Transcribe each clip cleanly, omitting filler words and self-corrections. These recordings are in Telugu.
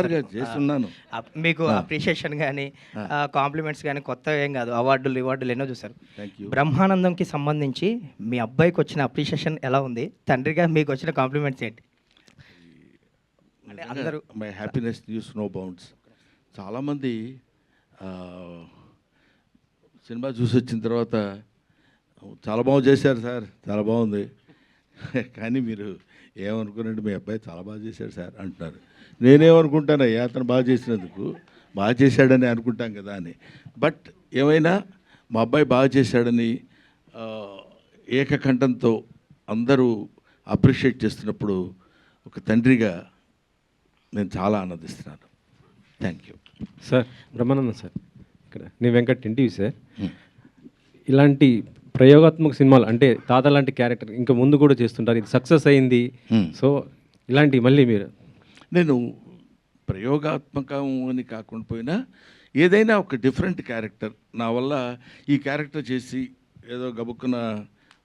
చేస్తున్నాను. మీకు అప్రిషియేషన్ గానీ, కాంప్లిమెంట్స్ గానీ కొత్తవి ఏం గాదు. అవార్డులు ఎన్నో చూసారు. Thank you. బ్రహ్మానందంకి సంబంధించి మీ అబ్బాయికొచ్చిన అప్రిషియేషన్ ఎలా ఉంది? తండ్రిగా మీకొచ్చిన కాంప్లిమెంట్స్ ఏంటి? అంటే అందరూ my happiness knows no bounds. చాలామంది సినిమా చూసి వచ్చిన తర్వాత చాలా బాగా చేశారు సార్, చాలా బాగుంది. కానీ మీరు ఏమనుకున్నారంటే మీ అబ్బాయి చాలా బాగా చేశాడు సార్ అంటున్నారు. నేనేమనుకుంటానయ్యా, అతను బాగా చేసినందుకు బాగా చేశాడని అనుకుంటాం కదా అని. బట్ ఏమైనా మా అబ్బాయి బాగా చేశాడని ఏకకంఠంతో అందరూ అప్రిషియేట్ చేస్తున్నప్పుడు ఒక తండ్రిగా నేను చాలా ఆనందిస్తున్నాను. Thank you sir. Brahmanandam sir, ఇక్కడ నేను వెంకట్ ఎన్టీవీ సార్. ఇలాంటి ప్రయోగాత్మక సినిమాలు అంటే తాత లాంటి క్యారెక్టర్ ఇంకా ముందు కూడా చేస్తుంటారు, ఇది సక్సెస్ అయింది. సో ఇలాంటి మళ్ళీ మీరు నేను ప్రయోగాత్మకం అని కాకుండా పోయినా ఏదైనా ఒక డిఫరెంట్ క్యారెక్టర్ నా వల్ల ఈ క్యారెక్టర్ చేసి ఏదో గబుక్కున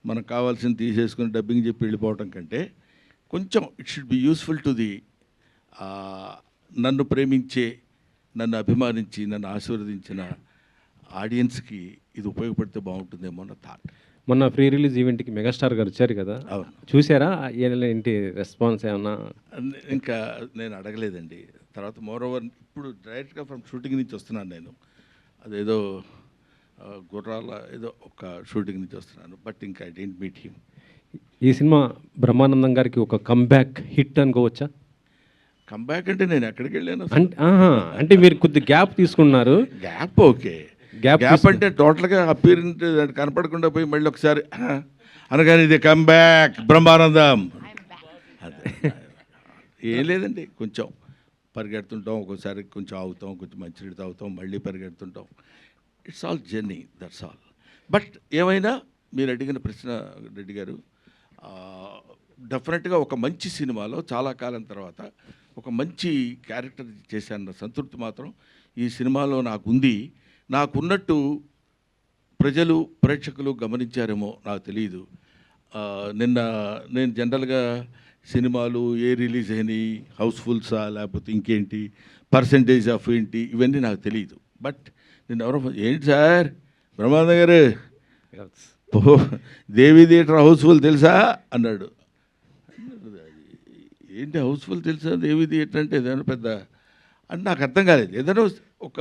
మనకు కావాల్సింది తీసేసుకుని డబ్బింగ్ చెప్పి వెళ్ళిపోవటం కంటే కొంచెం it should be useful to the నన్ను ప్రేమించే, నన్ను అభిమానించి, నన్ను ఆశీర్వదించిన ఆడియన్స్కి ఇది ఉపయోగపడితే బాగుంటుందేమో అన్న థాట్. మొన్న ప్రీ రిలీజ్ ఈవెంట్కి మెగాస్టార్ గారు వచ్చారు కదా, అవును చూసారా? ఏంటి రెస్పాన్స్ ఏమన్నా? ఇంకా నేను అడగలేదండి. తర్వాత మోర్ ఓవర్ ఇప్పుడు డైరెక్ట్గా ఫ్రమ్ షూటింగ్ నుంచి వస్తున్నాను నేను. అదేదో గుర్రాల ఏదో ఒక షూటింగ్ నుంచి వస్తున్నాను. బట్ ఇంకా ఐ డెంట్ మీట్ హిమ్. ఈ సినిమా బ్రహ్మానందం గారికి ఒక కంబ్యాక్ హిట్ అనుకోవచ్చా? కంబ్యాక్ అంటే నేను ఎక్కడికి వెళ్ళాను? అంటే మీరు కొద్ది గ్యాప్ తీసుకున్నారు. గ్యాప్ ఓకే, గ్యాప్ అంటే టోటల్గా అపీరెంట్ కనపడకుండా పోయి మళ్ళీ ఒకసారి అనగానే ఇది కంబ్యాక్ బ్రహ్మానందం అదే ఏం లేదండి. కొంచెం పరిగెడుతుంటాం, ఒక్కోసారి కొంచెం ఆగుతాం, కొంచెం మంచినీళ్ళు తాగుతాం, మళ్ళీ పరిగెడుతుంటాం. It's all journey, that's all. But ఏమైనా మీరు అడిగిన ప్రశ్న రెడ్డి గారు, డెఫినెట్గా ఒక మంచి సినిమాలో చాలా కాలం తర్వాత ఒక మంచి క్యారెక్టర్ చేశాన్న సంతృప్తి మాత్రం ఈ సినిమాలో నాకుంది. నాకున్నట్టు ప్రజలు, ప్రేక్షకులు గమనించారేమో నాకు తెలియదు. నిన్న నేను జనరల్గా సినిమాలు ఏ రిలీజ్ అయినాయి, హౌస్ఫుల్సా లేకపోతే ఇంకేంటి, పర్సంటేజ్ ఆఫ్ ఏంటి, ఇవన్నీ నాకు తెలియదు. బట్ నేను ఎవరో ఏంటి సార్ బ్రహ్మానంద గారు దేవి థియేటర్ హౌస్ఫుల్ తెలుసా అన్నాడు. ఏంటి హౌస్ఫుల్ తెలుసా, దేవి థియేటర్ అంటే ఏదైనా పెద్ద అని నాకు అర్థం కాలేదు. ఏదైనా ఒక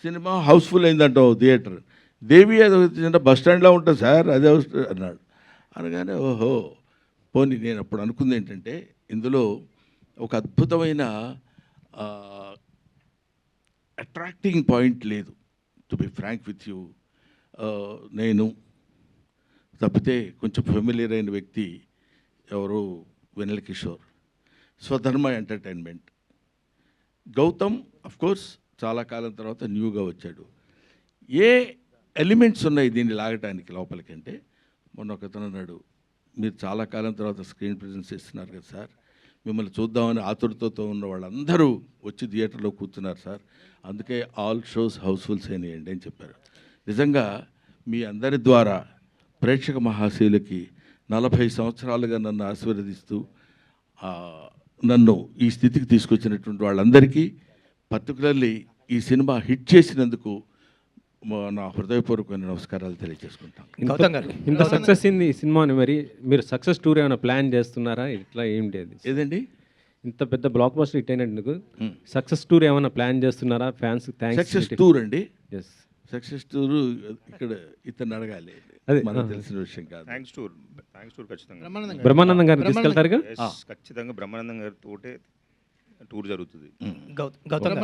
సినిమా హౌస్ఫుల్ అయిందంటావు థియేటర్, దేవి అది చిన్న బస్ స్టాండ్లో ఉంటుంది సార్ అదే హౌస్ అన్నాడు. అనగానే ఓహో పోనీ నేను అప్పుడు అనుకుంది ఏంటంటే ఇందులో ఒక అద్భుతమైన అట్రాక్టింగ్ పాయింట్ లేదు. To be frank with you, నేను తప్పితే కొంచెం ఫెమిలియర్ అయిన వ్యక్తి ఎవరు వెన్నెల కిషోర్, స్వధర్మ ఎంటర్టైన్మెంట్. గౌతమ్ అఫ్కోర్స్ చాలా కాలం తర్వాత న్యూగా వచ్చాడు. ఏ ఎలిమెంట్స్ ఉన్నాయి దీన్ని లాగటానికి లోపలికి అంటే, మొన్న ఒకతను అన్నాడు, మీరు చాలా కాలం తర్వాత స్క్రీన్ ప్రెజెన్స్ ఇస్తున్నారు కదా సార్, మిమ్మల్ని చూద్దామని ఆతురతతో ఉన్న వాళ్ళందరూ వచ్చి థియేటర్లో కూర్చున్నారు సార్, అందుకే ఆల్ షోస్ హౌస్ఫుల్స్ అయినాయండి అని చెప్పారు. నిజంగా మీ అందరి ద్వారా ప్రేక్షక మహాశయులకి 40 సంవత్సరాలుగా నన్ను ఆశీర్వదిస్తూ నన్ను ఈ స్థితికి తీసుకొచ్చినటువంటి వాళ్ళందరికీ, పర్టికులర్లీ ఈ సినిమా హిట్ చేసినందుకు నా హృదయపూర్వకమైన నమస్కారాలు తెలియజేసుకుంటాను. ఇంత సక్సెస్ అయింది ఈ సినిమాని, మరి మీరు సక్సెస్ టూర్ ఏమైనా ప్లాన్ చేస్తున్నారా? ఇట్లా ఏంటి అది? ఏదండి ఇంత పెద్ద బ్లాక్ బస్టర్ హిట్ అయినందుకు సక్సెస్ టూర్ ఏమైనా ప్లాన్ చేస్తున్నారా? Fans thanks. సక్సెస్ టూర్ అండి, ఎస్ సక్సెస్ టూర్ ఇక్కడ ఇతను అడగాలి, అదే మనకు తెలిసిన విషయం కాదు. థ్యాంక్స్ టూర్ ఖచ్చితంగా బ్రహ్మానందం గారిని తీసుకెళ్తారుగా? ఖచ్చితంగా బ్రహ్మానందం గారితో టూర్ జరుగుతుంది. గౌతమ్